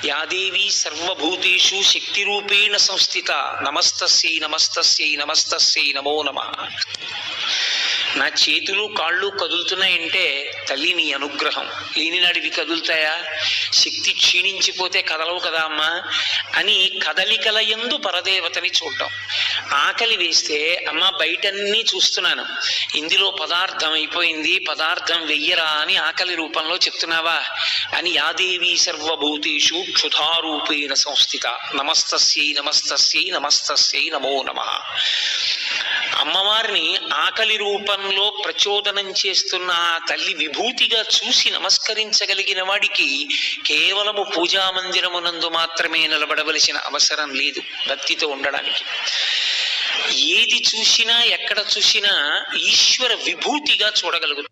యాదేవి సర్వభూతేషు శక్తి రూపేణ సంస్థిత నమస్తస్యై నమస్తస్యై నమస్తస్యై నమో నమః. నా చేతులు కాళ్ళు కదులుతున్నాయంటే తల్లి నీ అనుగ్రహం, లేనినాడివి కదులుతాయా? శక్తి క్షీణించిపోతే కదలవు కదా అమ్మా అని కదలికల యందు పరదేవతని చూడటం. ఆకలి వేస్తే అమ్మ బయటన్నీ చూస్తున్నాను, ఇందులో పదార్థం అయిపోయింది, పదార్థం వెయ్యరా అని ఆకలి రూపంలో చెప్తున్నావా అని యాదేవి సర్వభూతేషు క్షుధారూపేణ సంస్థిత నమస్తస్యై నమస్తస్యై నమస్తస్యై నమో నమః. అమ్మవారిని ఆకలి రూపంలో ప్రచోదనం చేస్తున్న ఆ తల్లి విభూతిగా చూసి నమస్కరించగలిగిన వాడికి కేవలము పూజా మందిరమునందు మాత్రమే నిలబడవలసిన అవసరం లేదు భక్తితో ఉండడానికి. ఏది చూసినా ఎక్కడ చూసినా ఈశ్వర విభూతిగా చూడగలుగుతాం.